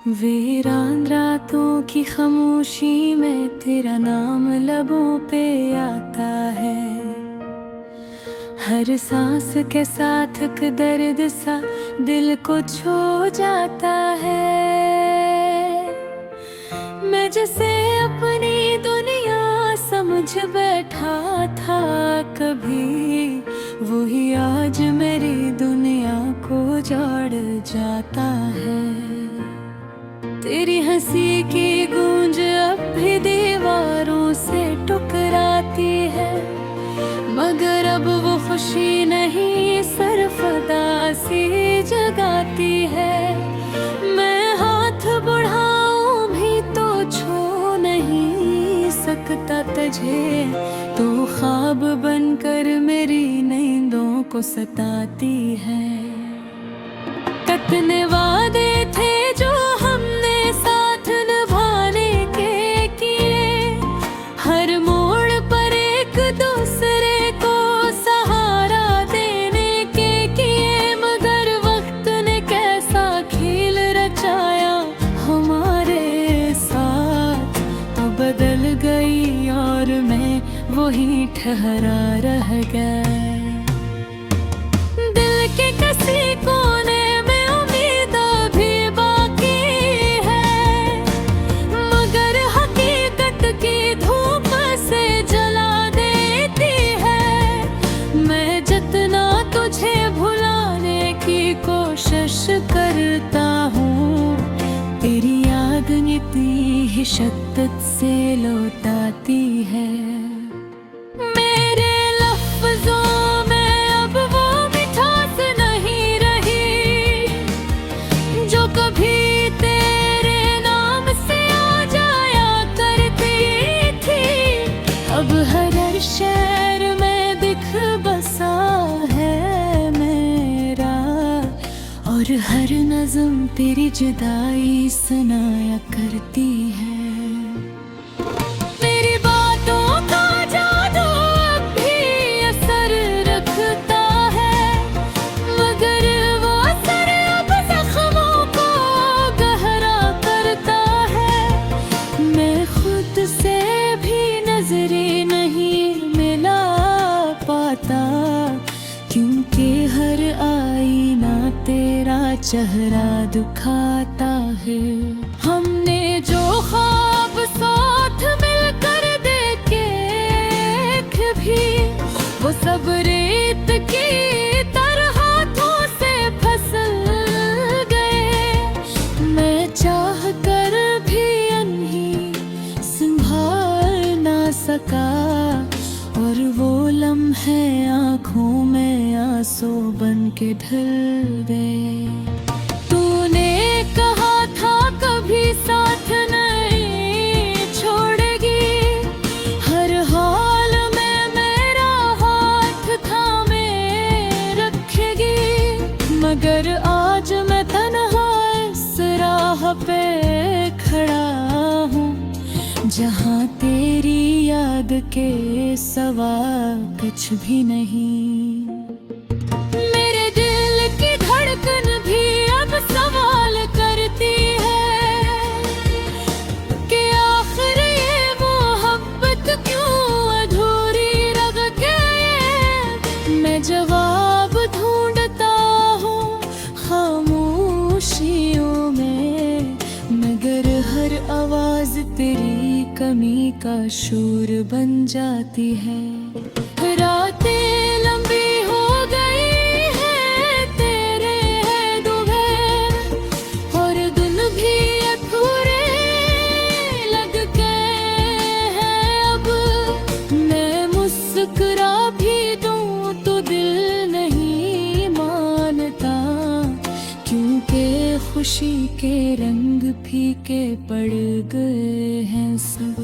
वीरान रातों की खामोशी में तेरा नाम लबों पे आता है। हर सांस के साथ एक दर्द सा दिल को छू जाता है। मैं जैसे अपनी दुनिया समझ बैठा था कभी, वही आज मेरी दुनिया को जोड़ जाता है। तेरी हंसी की गूंज अब भी दीवारों से टकराती है, मगर अब वो खुशी नहीं सिर्फ उदासी जगाती है। मैं हाथ बढ़ाऊं भी तो छू नहीं सकता तुझे, तो ख्वाब बनकर मेरी नींदों को सताती है। कितने वादे थे जो हमने साथ निभाने के किए, हर मोड़ पर एक दूसरे को सहारा देने के किए, मगर वक्त ने कैसा खेल रचाया हमारे साथ। तो बदल गई और मैं वही ठहरा रह गया। दिल के किसी कोने कोशिश करता हूँ, तेरी याद इतनी ही शिद्दत से लौटाती है। मेरे लफ्जों में अब वो मिठास नहीं रही जो कभी तेरे नाम से आ जाया करती थी। अब हर शहर में दिख बसा है और हर नज़्म तेरी जुदाई सुनाया करती है। मेरी बातों का जादू अब भी असर रखता है, मगर वो असर अब जख्मों को गहरा करता है। मैं खुद से भी नजरे नहीं मिला पाता, क्योंकि हर आईना तेरा चेहरा दिखाता है। हमने जो ख्वाब साथ मिलकर देखे भी, वो सब रेत की तरह हाथों से फिसल गए। मैं चाह कर भी नहीं संभाल ना सका, और वो लम्हे आँखों में आंसू बन के ढल गए। तूने कहा था कभी साथ नहीं छोड़ेगी, हर हाल में मेरा हाथ थामे रखेगी, मगर आज मैं तन्हा इस राह पे खड़ा हूँ, जहाँ तेरी याद के सवा कुछ भी नहीं। मेरे दिल की धड़कन भी अब सवाल करती है कि आखिर ये मोहब्बत क्यों अधूरी रह गई। मैं जवाब ढूंढता हूँ खामोशियों में, मगर हर आवाज तेरी कमी का शोर बन जाती है। रातें लंबी हो गई है तेरे दोपहर, और दिन भी अधूरे लग गए हैं अब। मैं मुस्कुरा भी दूं तो दिल नहीं मानता, क्योंकि खुशी के रंग फीके पड़ गए हैं सब।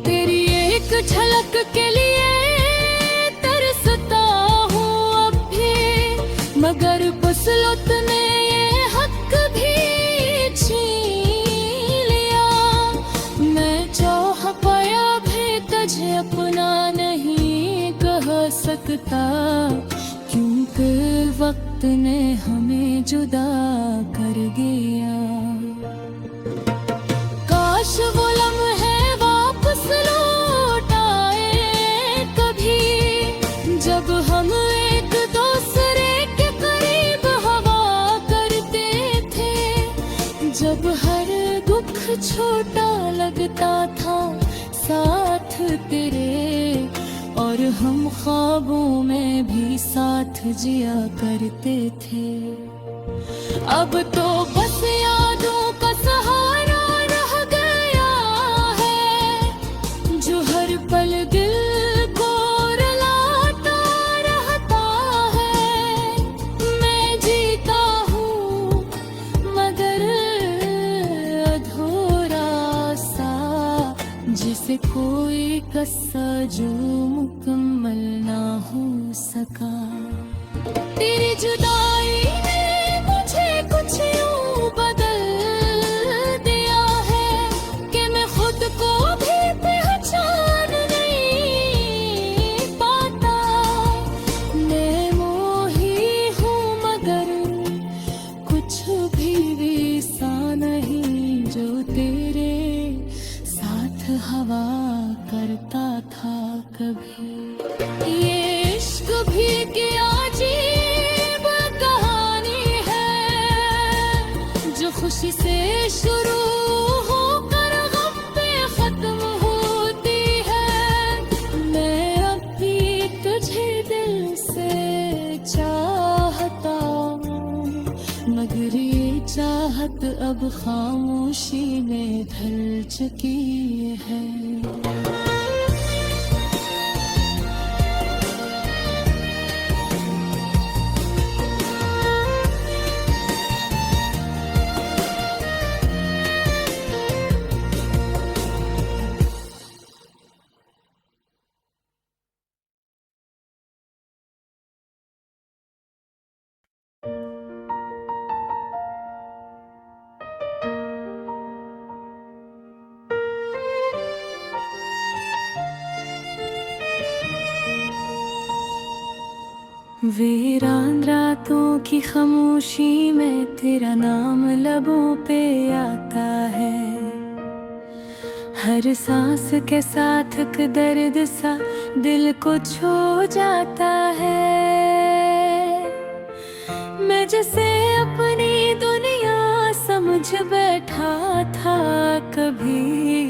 तेरी एक झलक के लिए तरसता हूँ अब भी, मगर वसलत ने ये हक भी छीन लिया। मैं चाह पाया भी तुझे अपना नहीं कह सकता, क्योंकि वक्त ने हमें जुदा कर गया। छोटा लगता था साथ तेरे, और हम ख्वाबों में भी साथ जिया करते थे। अब तो बस यादों का सहारा रह गया है, जो हर पल दिल को रुलाता रहता है। मैं जीता हूँ मगर अधूरा सा, जिसे कोई कस्सा जो मुकम्मल ना हो सका। तेरी जुदाई ने मुझे कुछ यूं बदल दिया है कि मैं खुद को भी पहचान नहीं पाता। मैं मोही हूँ मगर कुछ भी सा नहीं, जो तेरे साथ हवा करता था कभी। ये इश्क भी क्या अजीब कहानी है, जो खुशी से शुरू होकर गम पे खत्म होती है। मैं अब भी तुझे दिल से चाहता हूँ, मगर ये चाहत अब खामोशी में ढल चुकी है। वीरान रातों की खामोशी में तेरा नाम लबों पे आता है। हर सांस के साथ एक दर्द सा दिल को छू जाता है। मैं जैसे अपनी दुनिया समझ बैठा था कभी,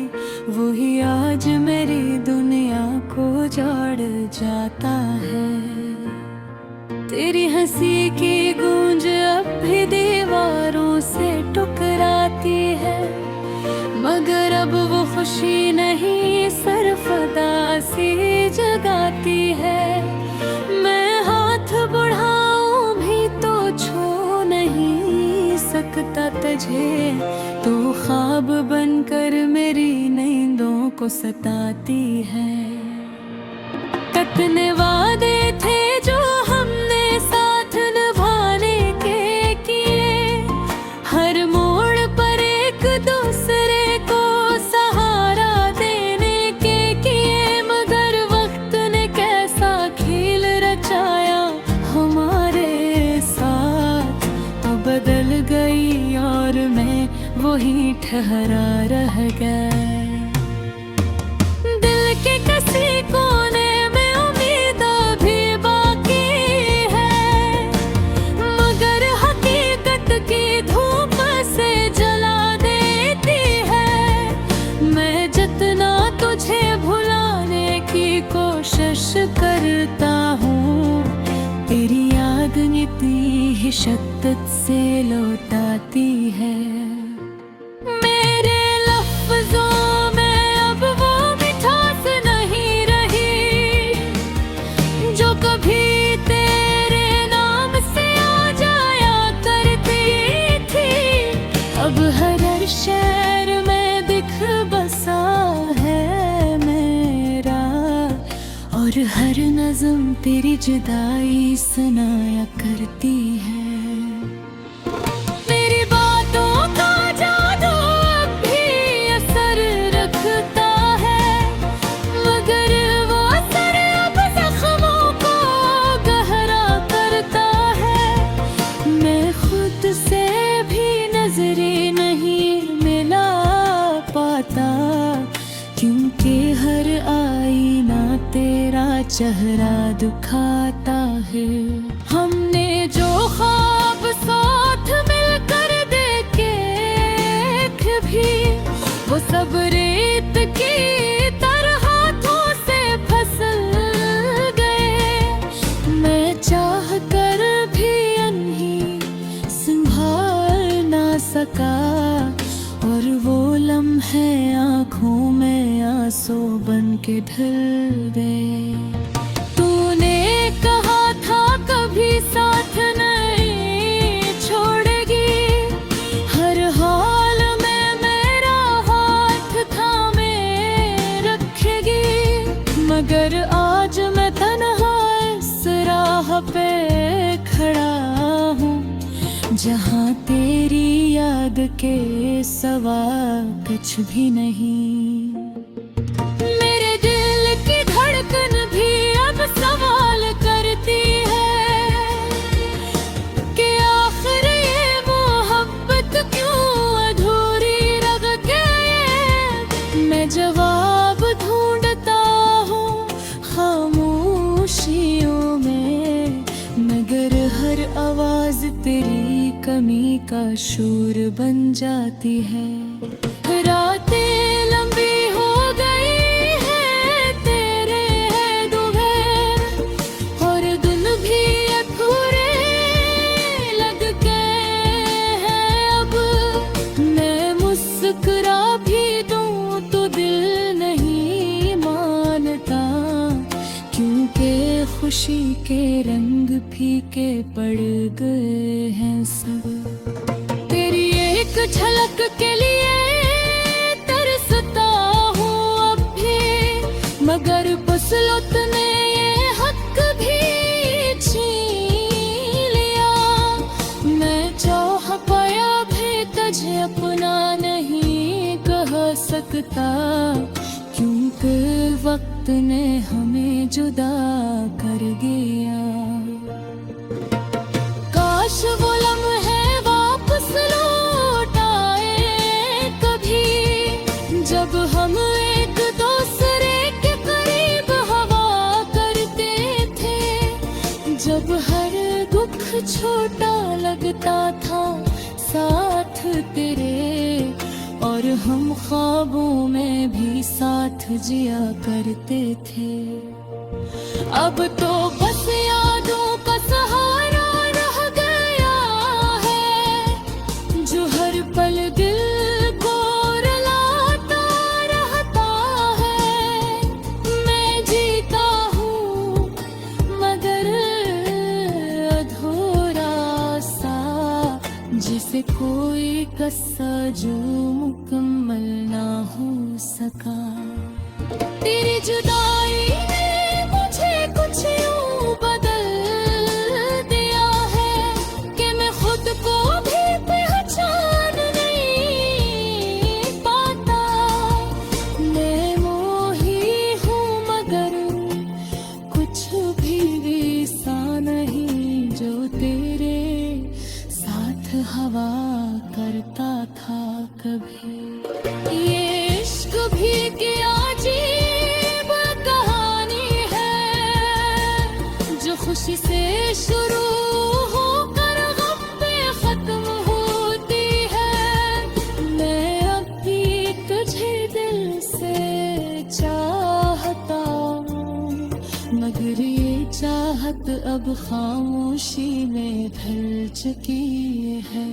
वही आज मेरी दुनिया को जोड़ जाता है। तेरी हंसी की गूंज अब भी दीवारों से टकराती है, मगर अब वो खुशी नहीं सिर्फ उदासी जगाती है। मैं हाथ बढ़ाऊं भी तो छू नहीं सकता तुझे, तो ख्वाब बनकर मेरी नींदों को सताती है। कितने वादे थे जो हमने साथ निभाने के किए, हर मोड़ पर एक दूसरे को सहारा देने के किए, मगर वक्त ने कैसा खेल रचाया हमारे साथ। तो बदल गई और मैं वही ठहरा रह गया। दिल के किसी कोने की धूप से जला देती है। मैं जितना तुझे भुलाने की कोशिश करता हूँ, तेरी याद इतनी ही शिद्दत से लौटाती है। मेरे लफ्जों में अब वो मिठास नहीं रही, जो कभी अब हर शहर में दिख बसा है मेरा, और हर नज़्म तेरी जुदाई सुनाया करती है। मेरी बातों का जादू अब भी असर रखता है, मगर वो असर अब जख्मों को गहरा करता है। मैं खुद से भी नजरें नहीं मिला पाता, क्योंकि हर आईना तेरा चेहरा दिखाता है। हमने जो ख्वाब साथ मिलकर देखे भी सब रेत की तरह हाथों से फिसल गए। मैं चाह कर भी अनही संभाल ना सका, और वो लम्हे आँखों में आंसू बन के ढल गए। तूने कहा था कभी साथ नहीं छोड़ेगी, हर हाल में मेरा हाथ थामे रखेगी। मगर आज मैं तन्हा इस राह पे खड़ा हूँ, जहाँ तेरी याद के सवा कुछ भी नहीं। मेरे दिल की धड़कन भी अब सवाल करती है कि आखिर ये मोहब्बत क्यों अधूरी रह गई। मैं जवाब ढूंढता हूँ खामोशियों में, मगर हर आवाज तेरी कमी का शोर बन जाती है। रातें लंबी हो गई है तेरे दुबेर, और दिन भी अधूरे लग गए हैं अब। मैं मुस्कुरा भी दूं तो दिल नहीं मानता, क्योंकि खुशी के रंग फीके पड़ गए हैं सब। तेरी एक झलक के लिए तरसता हूँ अब भी, मगर बसलत ने ये हक भी छीन लिया। मैं चाह पाया भी तुझे अपना नहीं कह सकता, क्योंकि वक्त ने हमें जुदा कर दिया। काश वो लम्हे वापस लौट आए कभी, जब हम एक दूसरे के करीब हवा करते थे। जब हर दुख छोटा लगता था साथ तेरे, और हम ख्वाबों में भी साथ जिया करते थे। अब तो बस यादों का सहारा रह गया है, जो हर पल दिल को रुलाता रहता है। मैं जीता हूँ मगर अधूरा सा, जिसे कोई किस्सा जो मुकम्मल ना हो सका। तेरी जुदाई ने मुझे कुछ यूं बदल दिया है कि मैं खुद को भी पहचान नहीं पाता। मैं मोही हूँ मगर कुछ भी ऐसा नहीं जो तेरे साथ हवा करता था कभी। ये इश्क भी क्या अजीब कहानी है, जो खुशी से शुरू होकर गम पे खत्म होती है। मैं अब भी तुझे दिल से चाहता हूँ, मगर ये चाहत अब खामोशी में ढल चुकी है।